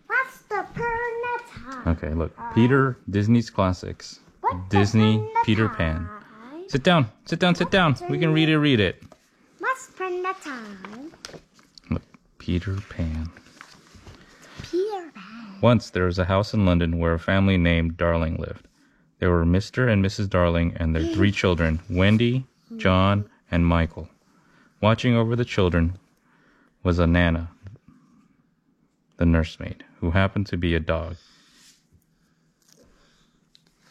What's the time? Okay, look. Peter, Disney's classics. Disney, Peter Pan. Sit down. Sit down, sit down. We can read it. What's the time? Look, Peter Pan. Peter Pan. Once there was a house in London where a family named Darling lived. There were Mr. and Mrs. Darling and their 3 children, Wendy, John, and Michael. Watching over the children was a Nana, the nursemaid, who happened to be a dog.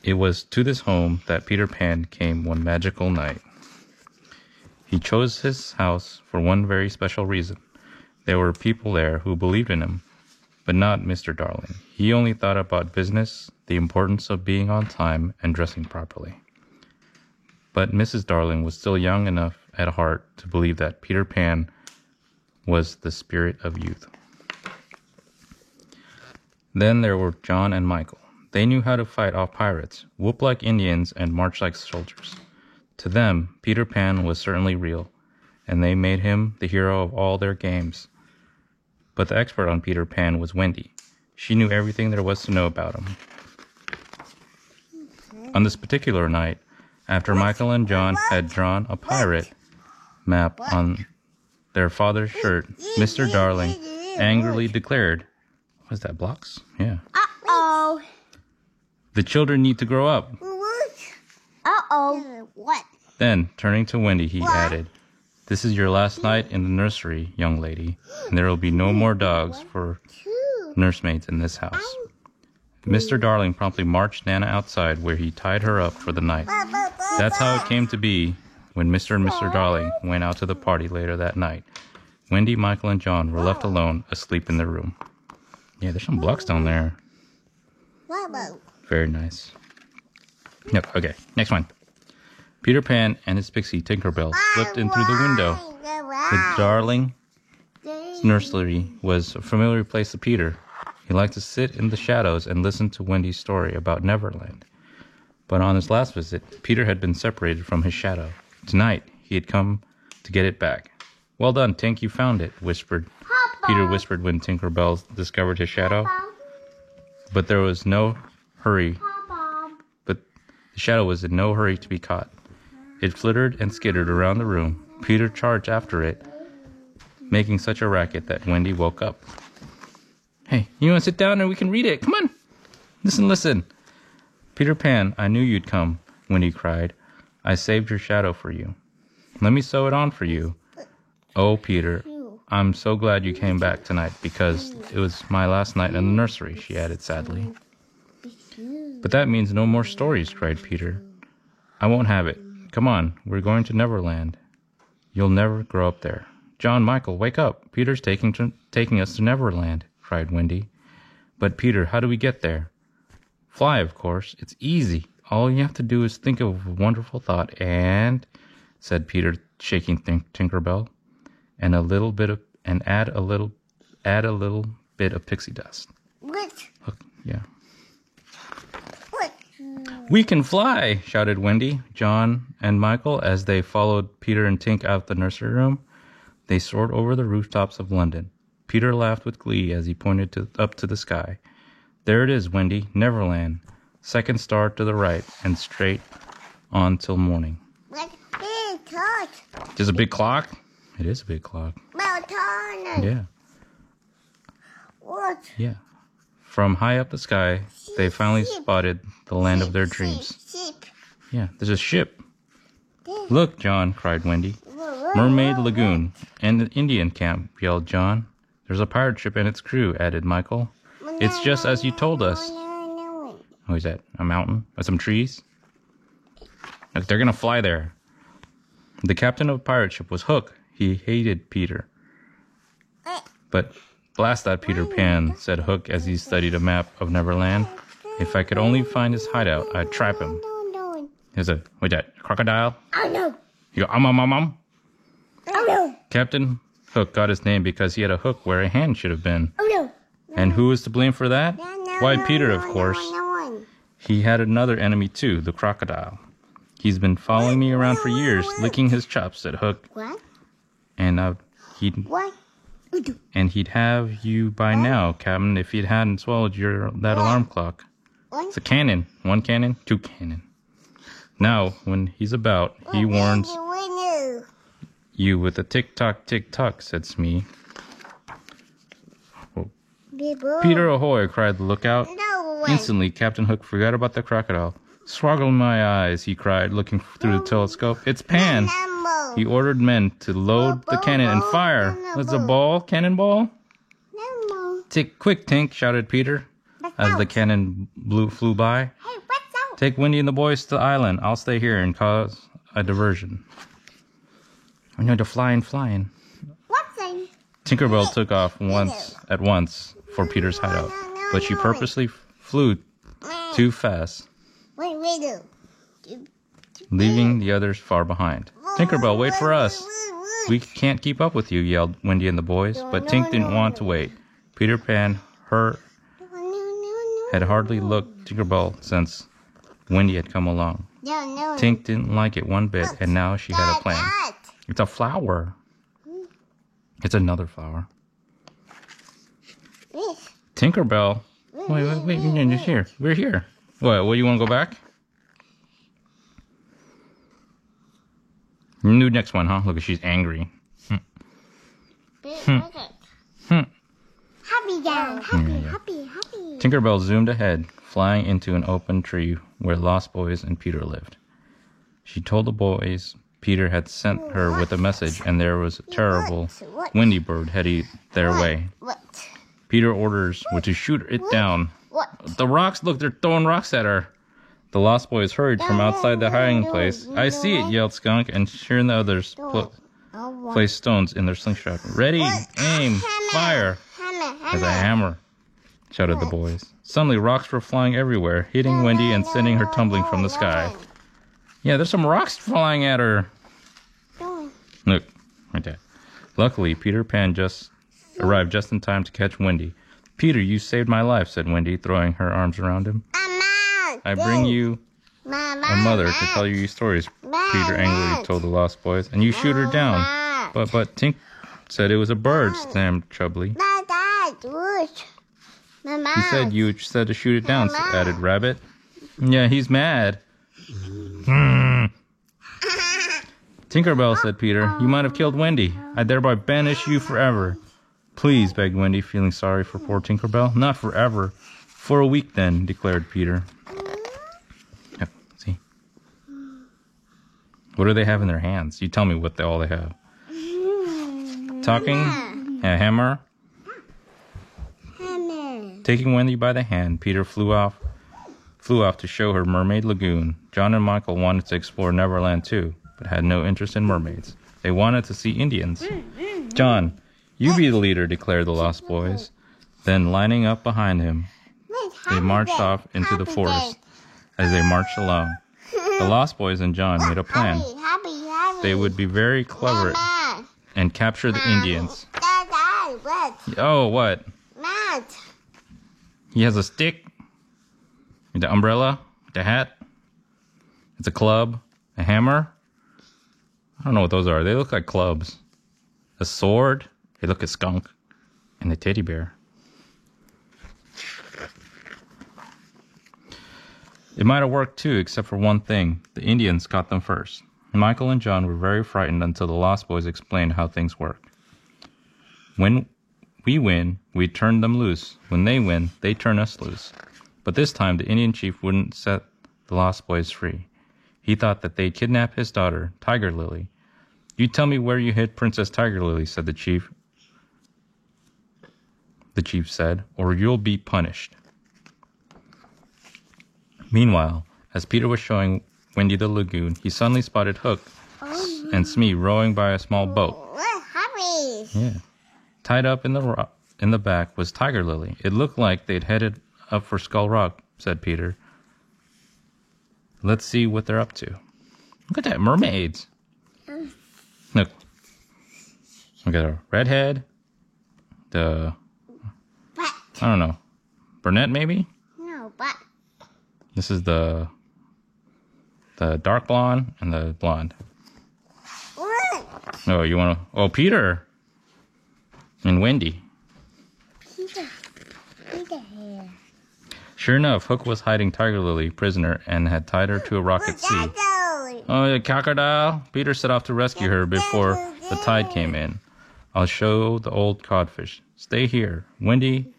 It was to this home that Peter Pan came one magical night. He chose his house for one very special reason. There were people there who believed in him, but not Mr. Darling. He only thought about business, the importance of being on time, and dressing properly. But Mrs. Darling was still young enough at heart to believe that Peter Pan was the spirit of youth. Then there were John and Michael. They knew how to fight off pirates, whoop like Indians, and march like soldiers. To them, Peter Pan was certainly real, and they made him the hero of all their games. But the expert on Peter Pan was Wendy. She knew everything there was to know about him. On this particular night, after Michael and John had drawn a pirate map on their father's shirt, Mr. Darling angrily declared, "What is that, blocks?" Yeah. Uh-oh. "The children need to grow up." Uh-oh. What? Then, turning to Wendy, he added, "This is your last night in the nursery, young lady, and there will be no more dogs for nursemaids in this house." Mr. Darling promptly marched Nana outside, where he tied her up for the night. That's how it came to be when Mr. and Mr. Darling went out to the party later that night. Wendy, Michael, and John were left alone, asleep in their room. Yeah, there's some blocks down there. Very nice. Yep, okay, next one. Peter Pan and his pixie Tinkerbell slipped in through the window. The Darling nursery was a familiar place to Peter. He liked to sit in the shadows and listen to Wendy's story about Neverland. But on his last visit, Peter had been separated from his shadow. Tonight, he had come to get it back. "Well done, Tink, you found it," Peter whispered when Tinkerbell discovered his shadow. But there was no hurry. But the shadow was in no hurry to be caught. It flittered and skittered around the room. Peter charged after it, making such a racket that Wendy woke up. "Hey, you want to sit down and we can read it? Come on. Listen. Peter Pan, I knew you'd come," Wendy cried. "I saved your shadow for you. Let me sew it on for you. Oh, Peter, I'm so glad you came back tonight because it was my last night in the nursery," she added sadly. "But that means no more stories," cried Peter. "I won't have it. Come on, we're going to Neverland. You'll never grow up there." "John, Michael, wake up. Peter's taking us to Neverland," cried Wendy. "But Peter, how do we get there?" "Fly, of course. It's easy. All you have to do is think of a wonderful thought and," said Peter, shaking Tinkerbell, "and add a little bit of pixie dust." What? Yeah. What? "We can fly!" shouted Wendy, John, and Michael as they followed Peter and Tink out the nursery room. They soared over the rooftops of London. Peter laughed with glee as he pointed up to the sky. "There it is, Wendy, Neverland. Second star to the right and straight on till morning." What? Big clock. There's a big clock? It is a big clock. Melatonin. Yeah. What? Yeah. From high up the sky, they finally spotted the land of their dreams. Sheep. Yeah, there's a ship. "Look, John," cried Wendy. "Mermaid Lagoon and the Indian camp," yelled John. "There's a pirate ship and its crew," added Michael. "It's just as you told us." Oh, is that a mountain? Or some trees? Look, they're gonna fly there. The captain of the pirate ship was Hook. He hated Peter. "But blast that Peter Pan," said Hook as he studied a map of Neverland. "If I could only find his hideout, I'd trap him." There's a, what's that, crocodile? Oh no. You go, Oh no. Captain Hook got his name because he had a hook where a hand should have been. Oh no. And who was to blame for that? Why, Peter, of course. No. He had another enemy too, the crocodile. "He's been following me around for years, licking his chops," said Hook. What? And What? And he'd have you by now, Captain, if he hadn't swallowed that alarm clock. It's a cannon. 1 cannon, 2 cannon. Now, when he's about, he warns you with a tick-tock, said Smee. Peter, ahoy, cried the lookout. Instantly, Captain Hook forgot about the crocodile. Swoggle my eyes, he cried, looking through the telescope. It's Pan. He ordered men to load the cannon and fire. Let's a ball, cannonball. Tick, quick, Tink, shouted Peter, as the cannon flew by. Take Wendy and the boys to the island. I'll stay here and cause a diversion. I know the flying. Tinkerbell took off at once for Peter's hideout, but she purposely flew too fast, leaving the others far behind. Tinkerbell, wait for us. We can't keep up with you, yelled Wendy and the boys, but Tink didn't want to wait. Peter Pan had hardly looked Tinkerbell since Wendy had come along. Tink didn't like it one bit, and now she had a plan. It's a flower. It's another flower. Tinkerbell. Wait, you're here. We're here. What, you want to go back? New next one, huh? Look, she's angry. Happy down. Happy. Tinkerbell zoomed ahead, flying into an open tree where Lost Boys and Peter lived. She told the boys Peter had sent her with a message, and there was a terrible windy bird heading their way. Peter orders were to shoot it down. The rocks, look, they're throwing rocks at her. The Lost Boys hurried from outside the hiding place. I see it, yelled Skunk, and she and the others placed stones in their slingshot. Ready, aim, fire. As a hammer, shouted the boys. Suddenly, rocks were flying everywhere, hitting Wendy and sending her tumbling from the sky. Yeah, there's some rocks flying at her. Look, right there. Luckily, Peter Pan arrived just in time to catch Wendy. Peter, you saved my life, said Wendy, throwing her arms around him. I bring you a mother to tell you stories, Peter angrily told the Lost Boys, and you shoot her down. But Tink said it was a bird, stammered Chubbly. He said you said to shoot it down, added Rabbit. Yeah, he's mad. Tinkerbell, said Peter, you might have killed Wendy. I thereby banish you forever. Please, begged Wendy, feeling sorry for poor Tinkerbell. Not forever. For a week, then, declared Peter. Yep, see? What do they have in their hands? You tell me what all they have. Talking, a hammer. Taking Wendy by the hand, Peter flew off to show her Mermaid Lagoon. John and Michael wanted to explore Neverland too, but had no interest in mermaids. They wanted to see Indians. John, you be the leader, declared the Lost Boys. Then, lining up behind him, they marched off into the forest. As they marched along, the Lost Boys and John made a plan. They would be very clever and capture the Indians. Oh, what? He has a stick, the umbrella, the hat. It's a club, a hammer. I don't know what those are. They look like clubs. A sword. They look like a skunk. And a teddy bear. It might have worked too, except for one thing. The Indians caught them first. Michael and John were very frightened until the Lost Boys explained how things work. When we win, we turn them loose. When they win, they turn us loose. But this time, the Indian chief wouldn't set the Lost Boys free. He thought that they'd kidnap his daughter, Tiger Lily. You tell me where you hid Princess Tiger Lily, said the chief. The chief said, or you'll be punished. Meanwhile, as Peter was showing Wendy the lagoon, he suddenly spotted Hook and Smee rowing by a small boat. Yeah. Tied up in the back was Tiger Lily. It looked like they'd headed up for Skull Rock, said Peter. Let's see what they're up to. Look at that, mermaids. Look. We got a redhead. I don't know. Brunette, maybe? No, but. This is the dark blonde and the blonde. What? Oh, you want to... Oh, Peter. And Wendy. Peter. Peter here. Sure enough, Hook was hiding Tiger Lily prisoner and had tied her to a rock at sea. Oh, the crocodile! Peter set off to rescue her before the tide came in. I'll show the old codfish. Stay here, Wendy,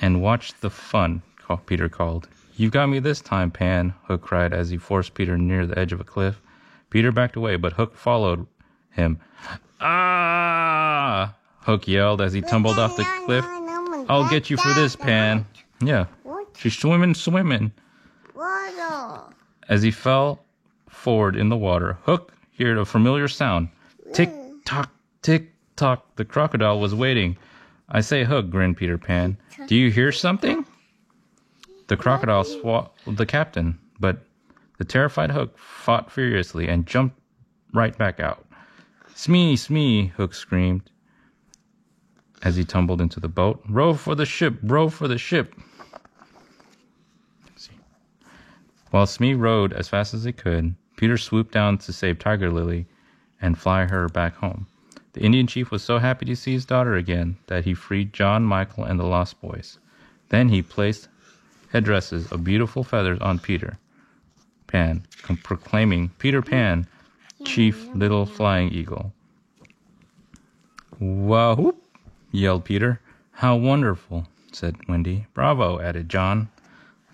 and watch the fun, Peter called. You got me this time, Pan, Hook cried as he forced Peter near the edge of a cliff. Peter backed away, but Hook followed him. Ah! Hook yelled as he tumbled off the cliff. I'll get you for this, Pan. Yeah, she's swimming. As he fell forward in the water, Hook heard a familiar sound. Tick-tock, tick-tock. The crocodile was waiting. I say, Hook, grinned Peter Pan. Do you hear something? The crocodile swallowed the captain, but the terrified Hook fought furiously and jumped right back out. Smee, Smee, Hook screamed as he tumbled into the boat. Row for the ship, row for the ship. While Smee rowed as fast as he could, Peter swooped down to save Tiger Lily and fly her back home. The Indian chief was so happy to see his daughter again that he freed John, Michael, and the Lost Boys. Then he placed headdresses of beautiful feathers on Peter Pan, proclaiming Peter Pan, chief little flying eagle. Wahoo! Yelled Peter. How wonderful, said Wendy. Bravo, added John.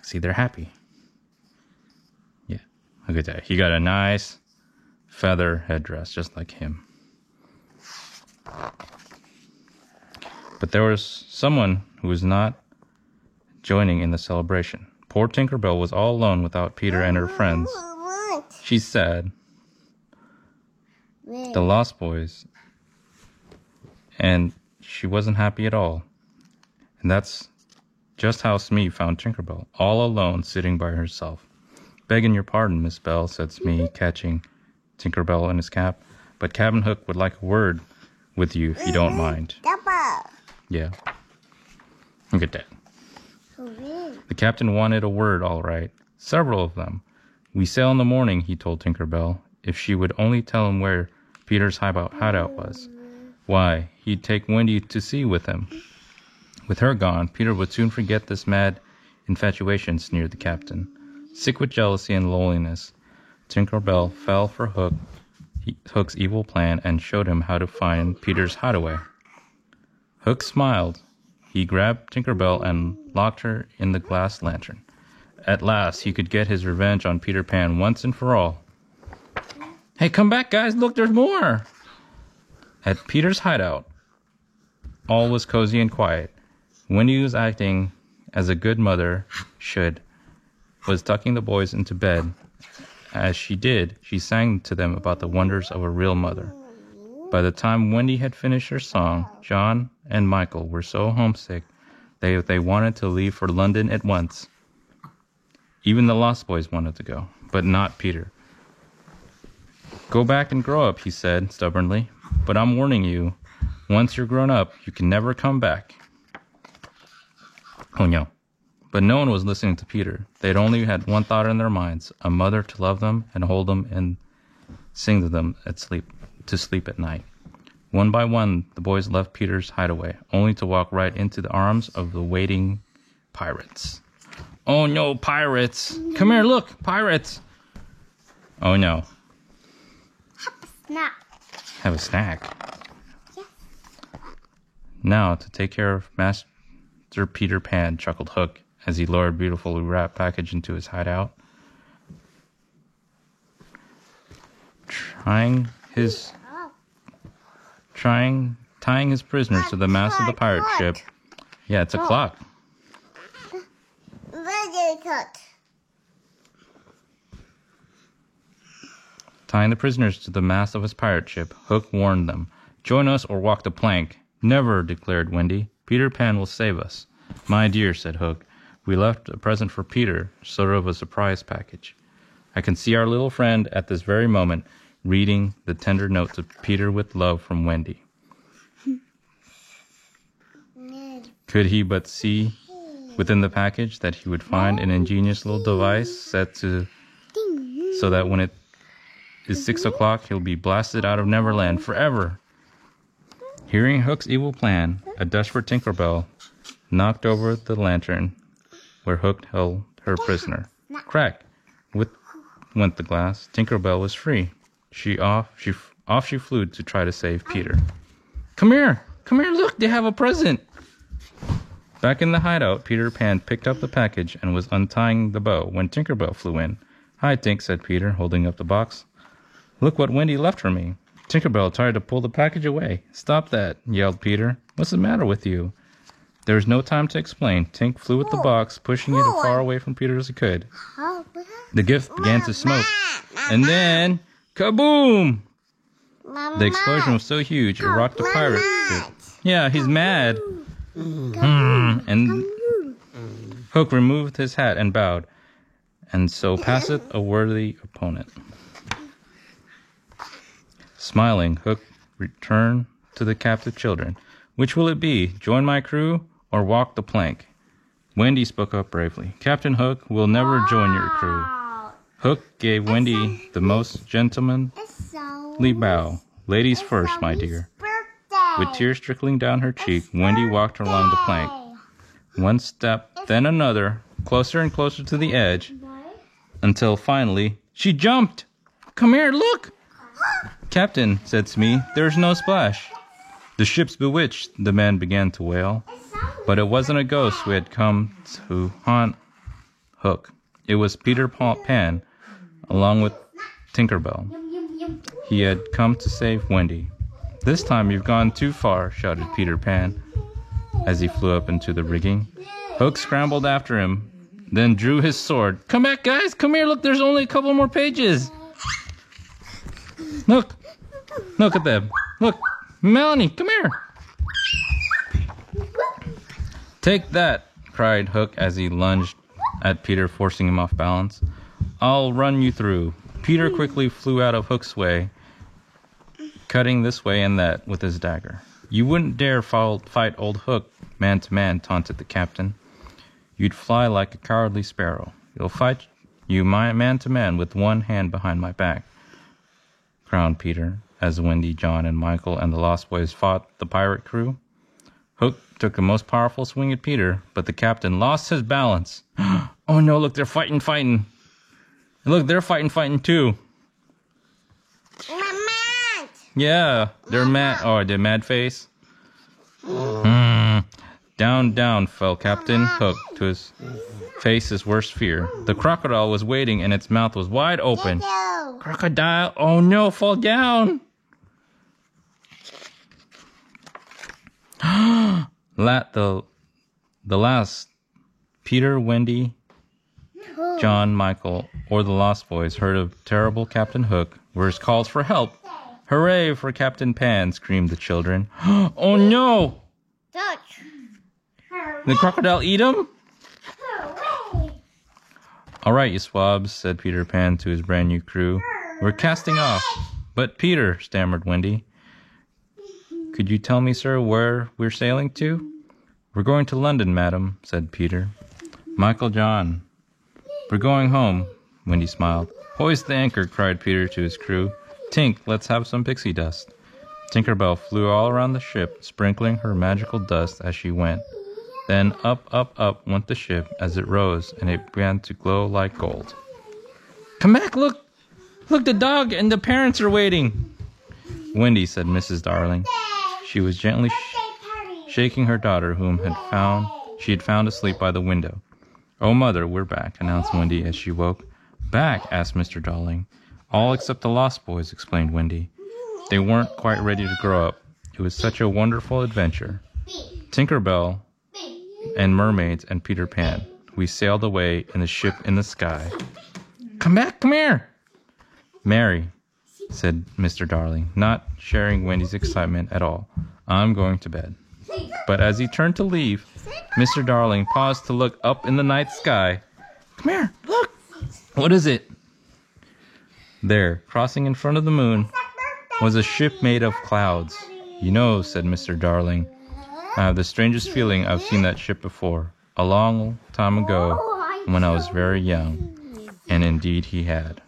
See, they're happy. Yeah, look at that. He got a nice feather headdress, just like him. But there was someone who was not joining in the celebration. Poor Tinkerbell was all alone without Peter and her friends. She's sad. The Lost Boys. And she wasn't happy at all. And that's just how Smee found Tinkerbell, all alone, sitting by herself. Begging your pardon, Miss Bell, said Smee, catching Tinkerbell in his cap. But Captain Hook would like a word with you, if you don't mind. Yeah. Look at that. The captain wanted a word, all right. Several of them. We sail in the morning, he told Tinkerbell, if she would only tell him where Peter's hideout was. Why, he'd take Wendy to sea with him. With her gone, Peter would soon forget this mad infatuation, sneered the captain. Sick with jealousy and loneliness, Tinkerbell fell for Hook's evil plan and showed him how to find Peter's hideaway. Hook smiled. He grabbed Tinkerbell and locked her in the glass lantern. At last, he could get his revenge on Peter Pan once and for all. Hey, come back, guys. Look, there's more. At Peter's hideout, all was cozy and quiet. Wendy was acting as a good mother should, was tucking the boys into bed. As she did, she sang to them about the wonders of a real mother. By the time Wendy had finished her song, John and Michael were so homesick they wanted to leave for London at once. Even the Lost Boys wanted to go, but not Peter. Go back and grow up, he said stubbornly. But I'm warning you, once you're grown up, you can never come back. Oh no. But no one was listening to Peter. They'd only had one thought in their minds, a mother to love them and hold them and sing to them to sleep at night. One by one, the boys left Peter's hideaway, only to walk right into the arms of the waiting pirates. Oh no, pirates! Come here, look, pirates! Oh no. Have a snack. Yes. Now, to take care of Master Peter Pan, chuckled Hook as he lowered beautifully wrapped package into his hideout. Tying his prisoners to the mast of the pirate ship. Yeah, it's a clock. Tying the prisoners to the mast of his pirate ship, Hook warned them. Join us or walk the plank. Never, declared Wendy. Peter Pan will save us. My dear, said Hook, we left a present for Peter, sort of a surprise package. I can see our little friend at this very moment reading the tender note to Peter with love from Wendy. Could he but see within the package that he would find an ingenious little device set to so that when it is 6 o'clock, he'll be blasted out of Neverland forever. Hearing Hook's evil plan, a desperate Tinkerbell knocked over the lantern where Hook held her prisoner. Crack! Went the glass. Tinkerbell was free. Off she flew to try to save Peter. Come here, look, they have a present. Back in the hideout, Peter Pan picked up the package and was untying the bow when Tinkerbell flew in. Hi, Tink, said Peter, holding up the box. Look what Wendy left for me. Tinkerbell tried to pull the package away. Stop that, yelled Peter. What's the matter with you? There was no time to explain. Tink flew with the box, pushing it as far away from Peter as he could. The gift began to smoke. And then, kaboom! The explosion was so huge, it rocked the pirate ship. Yeah, he's mad. And Hook removed his hat and bowed, and so passeth a worthy opponent. Smiling, Hook returned to the captive children. Which will it be, join my crew or walk the plank? Wendy spoke up bravely. Captain Hook will never join your crew. Hook gave Wendy the most gentlemanly bow. Ladies first, my dear. With tears trickling down her cheek, Wendy walked along the plank. One step, then another, closer and closer to the edge, until finally she jumped. Come here, look! Captain, said Smee, there's no splash. The ship's bewitched, the man began to wail. But it wasn't a ghost who had come to haunt Hook. It was Peter Pan, along with Tinkerbell. He had come to save Wendy. This time you've gone too far, shouted Peter Pan as he flew up into the rigging. Hook scrambled after him, then drew his sword. Come back, guys! Come here! Look, there's only a couple more pages! Look! Look at them! Look! Melanie, come here! Take that! Cried Hook as he lunged at Peter, forcing him off balance. I'll run you through. Peter quickly flew out of Hook's way, cutting this way and that with his dagger. You wouldn't dare fight old Hook man to man, taunted the captain. You'd fly like a cowardly sparrow. He'll fight you man to man with one hand behind my back, crowned Peter, as Wendy, John, and Michael and the Lost Boys fought the pirate crew. Hook took the most powerful swing at Peter, but the captain lost his balance. Oh no, look, they're fighting. Look, they're fighting too. Yeah, they're mad. Oh, they're mad face. Down fell Captain Hook to his face his worst fear. The crocodile was waiting and its mouth was wide open. Crocodile, oh no, fall down. The last, Peter, Wendy, John, Michael, or the Lost Boys heard of terrible Captain Hook were his calls for help. Hooray for Captain Pan, screamed the children. Oh no! The crocodile eat him? All right, you swabs, said Peter Pan to his brand new crew. We're casting off. But Peter, stammered Wendy. Could you tell me, sir, where we're sailing to? We're going to London, madam, said Peter. Michael, John. We're going home, Wendy smiled. Hoist the anchor, cried Peter to his crew. Tink, let's have some pixie dust. Tinkerbell flew all around the ship, sprinkling her magical dust as she went. Then up went the ship as it rose, and it began to glow like gold. Come back, look! Look, the dog and the parents are waiting! Wendy, said Mrs. Darling. She was gently shaking her daughter, whom she had found asleep by the window. Oh, Mother, we're back, announced Wendy as she woke. Back? Asked Mr. Darling. All except the Lost Boys, explained Wendy. They weren't quite ready to grow up. It was such a wonderful adventure. Tinkerbell and mermaids and Peter Pan. We sailed away in the ship in the sky. Come back, come here! Mary, said Mr. Darling, not sharing Wendy's excitement at all. I'm going to bed. But as he turned to leave, Mr. Darling paused to look up in the night sky. Come here, look! What is it? There, crossing in front of the moon, was a ship made of clouds. You know, said Mr. Darling, I have the strangest feeling I've seen that ship before, a long time ago, when I was very young. And indeed he had.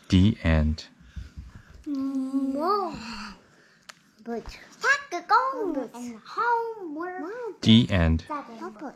The end. But. And homework. The end. Put.